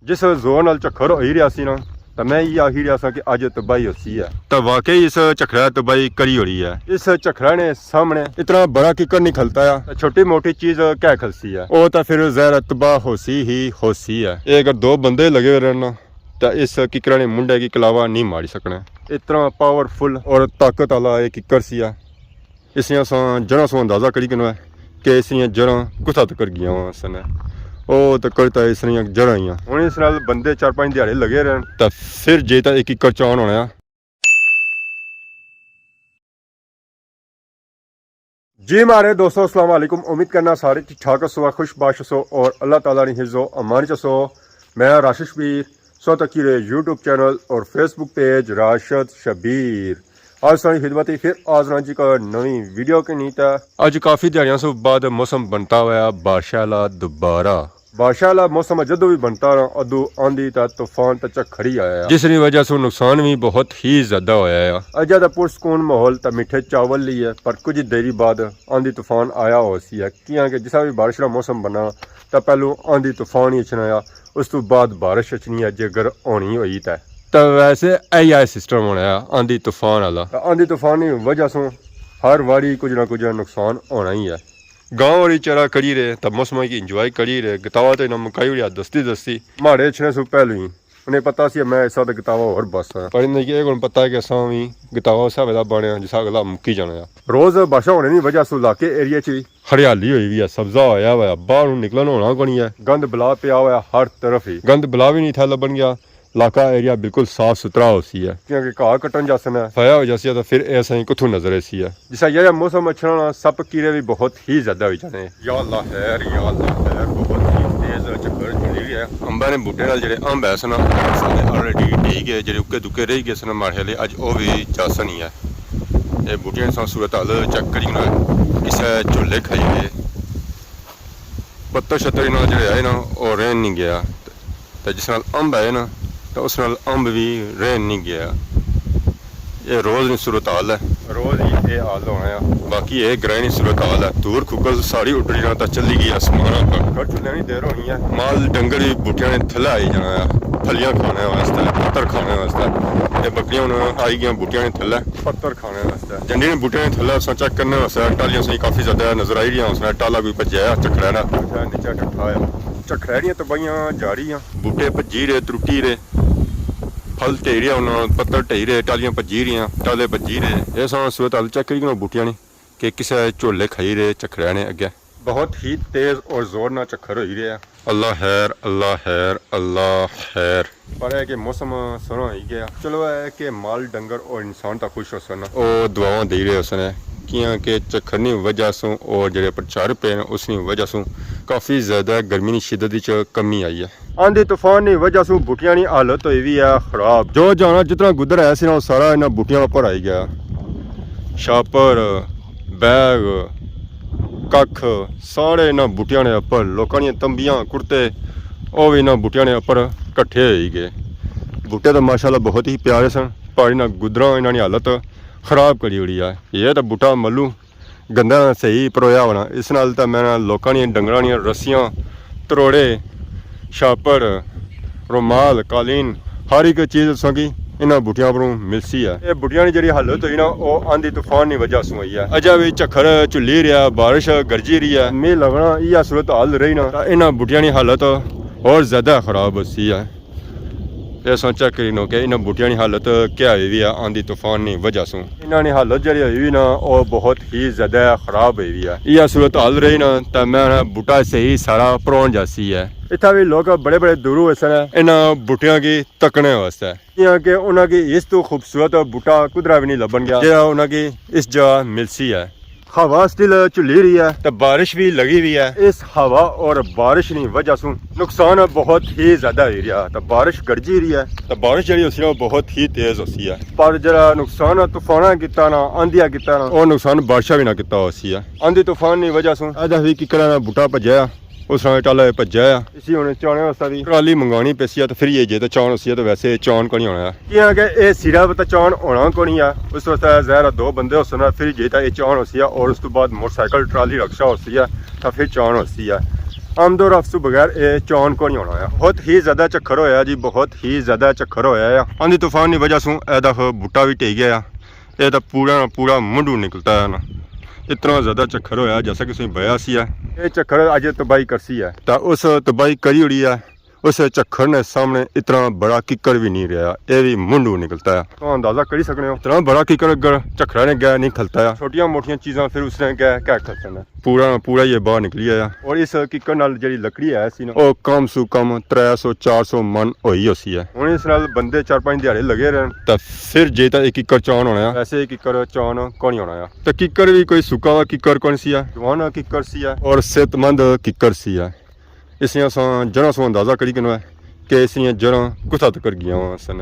जिस जोर नाल झक्खर हो ही रहा सी ना तो मैं ये आखी रहा कि अज तबाही होसी है तो वाकई इस झक्खरा तबाही करी हो रही है। इस झक्खरा ने सामने इतना बड़ा किकर नहीं खलता है, छोटी मोटी चीज क्या खलसी है वो तो फिर जहर तबाह होसी ही होसी है। ये अगर दो बंदे लगे हुए रहना तो इस किकर ने मुंडे की कलावा नहीं मारी सकना। इतना पावरफुल और ताकत वाला एक किकर सी है। इसलिए जड़ा सो अंदाजा करी कि कि इसलिए जड़ा कुत्था तक गई सन ਉਹ ਤਾਂ ਕਰਤਾ ਇਸ ਦੀਆਂ ਜੜਾਂ ਹੀ ਆ। ਹੁਣ ਇਸ ਨਾਲ ਬੰਦੇ 4-5 ਦਿਹਾੜੇ ਲੱਗੇ ਰਹਿਣ ਤਾਂ ਫਿਰ ਜੇ ਤਾਂ ਇੱਕ ਕਿੱਕਰ ਚਾਣ ਹੋਣਾ। जी हमारे दोस्तों अस्सलाम वालेकुम, उम्मीद करना सारे ठीक ठाक सो, खुशबाश सो और अल्लाह ताला ने हिज़्ज़ो अमान च सो। मैं राशिद शबीर सो तक यूट्यूब चैनल और फेसबुक पेज राशिद शबीर आज सारी खिदमत ही फिर आज जी का नवी वीडियो की नीत है। अज काफ़ी दिहाड़ियों से बाद मौसम बनता हुआ बारिश वाला दोबारा। बारिश वाला मौसम जदों भी बनता रहा अदू आंधी ता तूफान ता झक्खरी आया, जिसकी वजह से नुकसान भी बहुत ही ज्यादा होया है। अजा दा पुरसकून माहौल ता मिठे चावल ली है, पर कुछ देरी बाद आंधी तूफान आया हो सी है। कि जिसा भी बारिश का मौसम बना तो पहलू आंधी तूफान ही अचना आया, उस तो बाद बारिश अचनी है जे अगर होनी हुई तो वैसे यही सिस्टम होना है आंधी तूफान वाला। आंधी तूफान की वजह से हर वारी कुछ ना कुछ नुकसान होना ही है। गाँव वाली चरा करी रहे तो मौसम की इंजॉय करी रहे। गतावा तो मुकाई हुई दस्ती माड़े छने सौ पहलू ही उन्हें पता सी मैं इस गतावा और बस है, पर इन्हें ये पता है कि असा भी गतावा उस हिसाब का बने जिस अगला मुक्की जाना है। रोज़ बारिश होने की वजह से इलाके एरिए च हरियाली हुई भी है, सब्जा होया हुआ, बाहर निकलन होना को नहीं है। गंद बला पिया हुआ हर तरफ ही, गंद बला भी नहीं था लबन गया। इलाका एरिया बिल्कुल साफ सुथरा हो सी है, क्योंकि घाह कटन जासन है फया हो जासी है, तो फिर ऐसा ही कुथू नजर ऐसी है। जिसा यह मौसम अच्छा होना सप कीड़े भी बहुत ही ज्यादा हो जाने। या अल्लाह खैर या अल्लाह खैर, बहुत ही तेज चक्कर चली है। अंबा ने बूटे नाल जेडे अंब है सन ऑलरेडी डी गए, जेडे उक्के दुक्के रह गए सन माड़े वाले अज वो भी जासन ही है। ये बूटियां सा सूरत हाल चेक करी ना किसे झोले खाई गए, पत्तर शत्तर इन्होंने जेडे आए ना वो रहन नहीं गया, तो जिस नाल अंब है ना तो उस नाल अंब भी रहन नहीं गया। ये रोज़ नहीं सूरत हाल है, रोज़ ही ये हाल होना है। बाकी ये ग्रह नहीं सूरत हाल है। दूर खुकर सारी उठड़ी ना तो चली गई आसमान पर चुलने नहीं देर होनी है। माल डंगर भी बूटिया ने थले आई जाना है फलियां खाने वास्ते, पत्तर खाने वास्ते। ये बकरियां आई गई बूटिया ने थले पत्तर खाने वास्ते, जंडी ने बूटिया ने थले उस चेक करने वास्ते टालियां सही काफ़ी ज्यादा नजर आई रही। उसने टाला कोई भज्या चक्करा नीचे ठट्ठा है, झक्खरियां तबाहियां जारी बूटे भज्जी रहे त्रुटी रहे, फल ढेई रहे, पत्तर ढेई रहे, टालियां भज्जी रही, टाले भज्जी रहे। ये सूरत हाल चेक करी बूटिया ने कि किसी झोले खाई रहे झक्खरिया ने अगे। बहुत ही तेज और जोर ना झक्खर हो रहा है। अल्लाह खैर अल्लाह खैर अल्लाह खैर, पर है कि मौसम सोना हो गया। चलो है कि माल डंगर और इंसान तो खुश हो सन और दुआवां दे रहे उसने कि झक्खर की वजह से और जो प्रचार पे उसकी वजह से काफ़ी ज़्यादा गर्मी की शिदत कमी आई है। आंधी तूफान की वजह से बूटियां की हालत हुई भी है खराब। जो जाना जितना गुजर आया सी ना सारा इन्होंने बूटियां पर आई गया। छापर बैग कख सारे इन्होंने बूटियां ने उपर, लोगों दी तंबियां कुर्ते वो भी इन्होंने बूटियां ने उपर कट्ठे हो गए। बूटे तो माशाल्लाह बहुत ही प्यारे सन, पर इन्होंने गुजरा इन्होंने हालत खराब करी हुई है। ये तो बूटा मल्लू गंदा सही परोया होना, इस नाल तो मैं लोगों दी डंगरां दी रस्सियां तरोड़े छापर रुमाल कालीन हर एक चीज़ कि इन्होंने बूटियां पर मिलसी है। ये बूटियां की जी हालत हुई ना वो आंधी तूफान की वजह से हुई है। अजा भी झक्खर झुली रहा, बारिश गरजी रही है, मीह लगना यह सूरत हाल रही ना तो इन्होंने बूटियां की हालत और ज़्यादा खराब होती है। ये सोचा करी नो कि इन्होंने बूटियां की हालत क्या हुई भी है आंधी तूफान की वजह से। इन्होंने हालत जी हुई ना वो बहुत ही ज़्यादा खराब हुई है। यह सूरत हाल रही ना तो मैं बूटा सही सारा भरोन जासी है। इतना भी लोग बड़े बड़े दूरों सन इन्होंने बूटियां की तकने वास्ते, कि उन्होंने इस तो खूबसूरत बूटा कुदरा भी नहीं लबन गया जो उन्होंने इस जगह मिलसी है। हवा स्टिल झुली रही है तो बारिश भी लगी हुई है। इस हवा और बारिश की वजह से नुकसान बहुत ही ज्यादा हो रहा। तो बारिश गरजी रही है तो बारिश जी होती है बहुत ही तेज होती है, पर जरा नुकसान तूफाना किता ना आंधिया किता ना वो नुकसान बारिशा भी ना किता होती है। आंधी तूफान की वजह से अज भी किकरा ना बूटा भज्या उस टाला भज्या इसी हूँ चाने वास्ते भी ट्राली मंगानी पैसी है। तो फिर ये जे तो चान होती है तो वैसे चान को नहीं होना है, कि ये सिरा तो चान होना को नहीं है। उस वास्ते जहर दो बंदे हो फिर जे तो ये चान होती है और उस तो बाद मोटरसाइकिल ट्राली रक्षा होती है तो फिर चान होती है। ਆਮਦੋ ਰਫਤ ਤੋਂ ਬਗੈਰ ਇਹ ਚੌਨ ਕੋ ਨਹੀਂ ਹੋਣਾ ਆ। ਬਹੁਤ ਹੀ ਜ਼ਿਆਦਾ ਝੱਖਰ ਹੋਇਆ ਜੀ, ਬਹੁਤ ਹੀ ਜ਼ਿਆਦਾ ਝੱਖਰ ਹੋਇਆ ਆ। ਆਂधी ਤੂਫਾਨ ਦੀ ਵਜ੍ਹਾ ਤੋਂ ਇਹਦਾ ਬੂਟਾ ਵੀ ਢਹਿ ਗਿਆ ਆ। ਇਹ ਤਾਂ ਪੂਰਾ ਮੁੰਡੂ ਨਿਕਲਦਾ ਹੈ ਨਾ, इतना ज़्यादा चक्कर होया जैसा कि बया सी है। ये चक्कर अज तबाही करसी है, तो उस तबाही करी उड़ी है। उस चक्कर ने सामने इतना बड़ा किक्कर भी नहीं रहा, ये भी मुंडू निकलता है। तो अंदाजा कर ही सकते हो, इतना बड़ा किक्कर अगर चक्करा ने गया नहीं खलता है, छोटिया मोटिया चीज़ा फिर उसने क्या खलता है, पूरा ये बाहर निकली आया। और इस किक्कर नाल जी लकड़ी है सी ना, वो कम सू कम 300-400 मन होई होसी है। हुण इस नाल बंदे 4-5 दिहाड़े लगे रहन तो फिर जे तो एक किक्कर चौन होना है, वैसे किक्कर चौन कौन होना है। तो किक्कर भी कोई सुक्का हुआ किक्कर कौन सी है, जवान किक्कर सी है और सेहतमंद किक्कर सी है। इसलिए अस जड़ा सो अंदाजा करी किन है कि इसलिए जड़ा कुत्ता तक गया सन,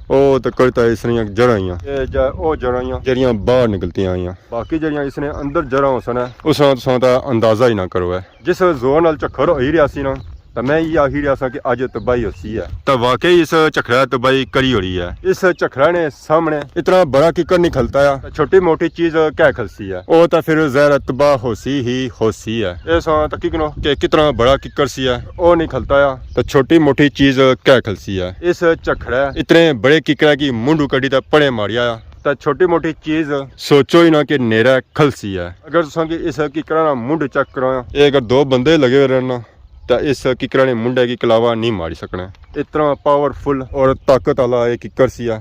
वो तो करता है इसलिए जड़ा ही वो जड़ा जड़ियाँ बाहर निकलती आई। बाकी जड़ियाँ इसने अंदर जड़ा हो सन उस अंदाजा ही ना करो है। जिस जोर नाल चक्कर हो ही रहा सी ना, तो मैं ये आखी रहा कि अज तबाही होसी है। तो वाकई इस चक्करा तबाही करी हो रही है। इस चक्करा ने सामने इतना बड़ा किक्कर नहीं खलता है, छोटी मोटी चीज क्या खलसी है, वो तो फिर जहर तबाह होसी ही होसी है। ये कि कितना बड़ा किक्कर सी है, वो नहीं खलता है, तो छोटी मोटी चीज क्या खलसी है। इस चक्करा इतने बड़े किक्करा की मुंडू कड़ी तो पड़े मारिया, तो छोटी मोटी चीज सोचो ही ना कि नेरा खलसी है। अगर इस किक्करा मुंड चक करो, अगर 2 बंदे लगे रहना तो इस किक्करा ने मुंडे की कलावा नहीं मारी सकना। इतना पावरफुल और ताकत वाला एक किक्कर सी है,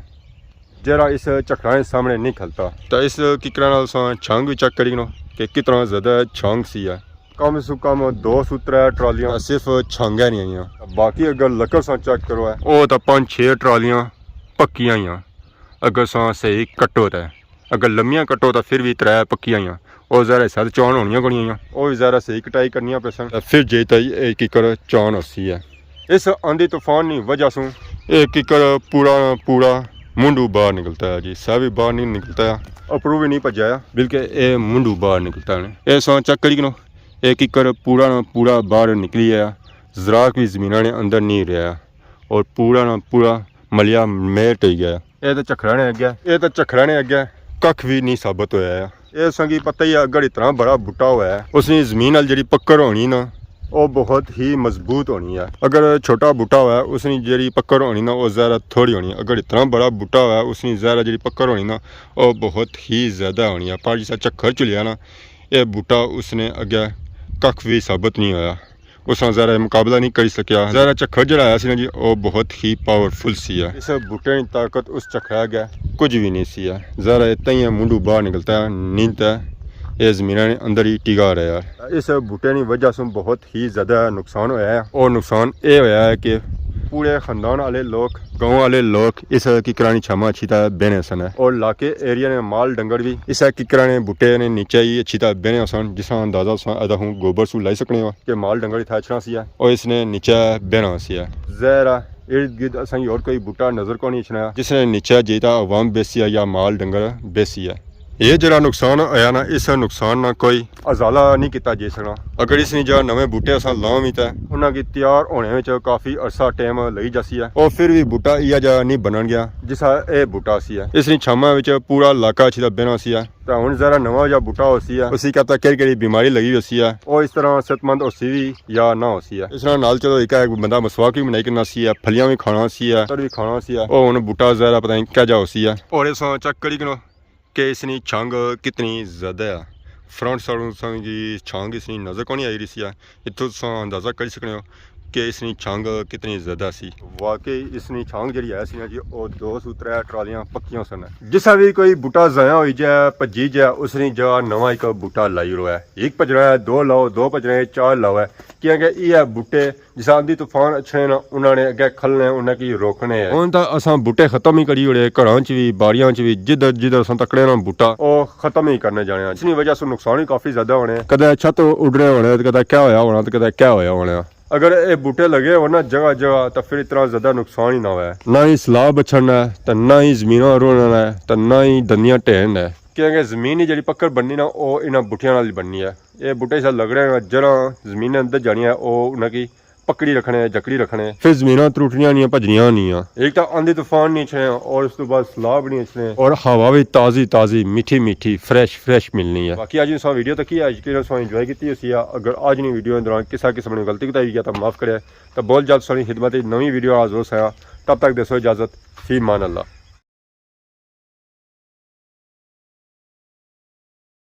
जरा इस चक्करा के सामने नहीं खलता। तो इस किक्करा नाल छंग भी चेक करी कि कितना ज़्यादा छंग सी है। कम से कम 2-3 ट्रालियां सिर्फ छंग है नहीं आई। बाकी अगर लकड़ चेक करो है, वो तो 5-6 ट्रालियां पक्कियां ही। अगर सही कट्टो तो अगर लम्मियां कट्टो तो फिर भी 3 पक्कियां ही। और ज़रा साथ चौन होनियां गणियां, वो भी ज़रा सही कटाई करनी पैसन, फिर जे तई किक्कर चौन होसी है। इस आंधी तूफान की वजह से एक किक्कर पूरा मुंडू बाहर निकलता है जी। सह भी बाहर नहीं निकलता है, अपरू भी नहीं भजाया, बल्कि ये मुंडू बाहर निकलता है। ये चेक करी नो, ये किक्कर पूरा बाहर निकली है। ज़राक भी ज़मीना ने अंदर नहीं रहा और पूरा मलिया मेर टी गया। ये तो चक्करा ने अगे कख भी नहीं साबित होया है। ये संगी पता ही है, अगर इतना बड़ा बूटा हुआ है उसकी जमीन नाल जी पक्कर होनी ना, वो बहुत ही मजबूत होनी है। अगर छोटा बूटा हुआ है उसकी जी पक्कर होनी ना, वो ज़्यादा थोड़ी होनी है। अगर इतना बड़ा बूटा हुआ है उसकी ज़्यादा जी पक्कर होनी ना, वो बहुत ही ज़्यादा होनी है। पर जिस चक्कर चलिया ना, ये बूटा उसने अगे कख भी साबित नहीं होया, उस ज़रा मुकाबला नहीं कर सकिया। ज़रा चक्कर जड़ाया सी ना जी, वो बहुत ही पावरफुल सी है। इस बूटे की ताकत उस चक्करा गया कुछ भी नहीं सी है। ज़रा इतना ही मुंडू बाहर निकलता है, नींद है ये ज़मीना ने अंदर ही टिका रहा है। इस बूटे की वजह से बहुत ही ज़्यादा नुकसान होया है। और नुकसान ये होया है कि पूरे खानदान वाले लोग, गाँव वाले लोग इस किक्करा की छामा अच्छी तरह बहने सन है। और लाके एरिया ने माल डंगर भी इस किक्करा ने बूटे ने नीचे ही अच्छी तरह बहने सन, जिसका अंदाजा अदा हूँ गोबर सू लाई सकने हो कि माल डंगर इतना अच्छा सी है और इसने नीचे बहना सी है। ज़रा इर्द गिर्द असाई और कोई बूटा नज़र को नहीं छना जिसने नीचे जेता अवाम बेसी है या माल डंगर बेसी है। ये जरा नुकसान आया ना, इस नुकसान ना कोई अजाला नहीं किया जा सकना। अगर इसने जो नवे बूटे अस लाव भी तो उन्होंने तैयार होने में काफ़ी अरसा टाइम लई जासी है, और फिर भी बूटा इया जा नहीं बनन गया जिसा ये बूटा सी है। इसने छामा पूरा इलाका अच्छी तरह बहना सी है। तो हुण जरा नवा जो बूटा होसी है उसी कहता केड़ी बीमारी लगी होसी है, और इस तरह सेहतमंद होसी भी या ना होसी है। इस तरह नाल चलो एक बंदा मसवाक भी बनाई करना सी है, फलियां भी खाना सी है, भी खाना सी है, और हुण बूटा जरा पता नहीं क्या जा होसी है। और इस चेक करी करो कि इसकी छंग कितनी ज़्यादा है। फ्रंट साइड की छंग इसकी नज़र को नहीं आई रही सी है। इतों अंदाज़ा कर सकते हो कि इसकी छंग कितनी ज़्यादा सी। वाकई इसकी छंग जी है सी जी, वो 2-3 ट्रालियां पक्कियां सन। जिसा भी कोई बूटा ज़ाया हो जाए भजी जाए उसने जा नवा एक बूटा लाई रो है। एक भजना है, 2 लाओ, 2 भजना है, 4 लाओ है, क्योंकि ये बूटे जिस आंधी तूफान अच्छे ना उन्होंने अगे खलने उन्हें रोकने है। हुण तो असां बूटे खत्म ही करी ओड़े, घरां च भी बाड़ियां च भी जिधर असां तकड़े ना बूटा वो खत्म ही करने जाने। इसकी वजह से नुकसान ही काफ़ी ज़्यादा होने, कदे छत उड़ने होने, कदे क्या होया होना, तो कदे क्या होया होना। अगर ये बूटे लगे हो ना जगह जगह तो फिर इतना ज़्यादा नुकसान ही ना हुआ, ना ही सलाह बछड़ना है, तो ना ही ज़मीना रोना है, तो ना ही दंदियां ढेन है। क्योंकि जमीन ही जी पक्कर बननी ना वो इन्होंने बूटिया नाल बननी है। ये बूटे से लग रहे हैं जरा जमीन अंदर जानी है वो उन्हें पकड़ी रखने जकड़ी रखने फिर जमीना त्रुटियां नहीं भजनियां नहीं एक तो आंधी तूफान नहीं छे और उस तो बाद सलाब नहीं छे और हवा भी ताज़ी ताज़ी मीठी मीठी फ्रेश मिलनी है। बाकी अज तुम वीडियो तक अज कि इंजॉय की अगर अज नहीं वीडियो दौरान किसा किस्म ने गलती बताई गया तो माफ़ करे तो बहुत जल्द सारी खिदमत नवी वीडियो हाज़िर होया। तब तक दसो इजाज़त फी मान अल्लाह।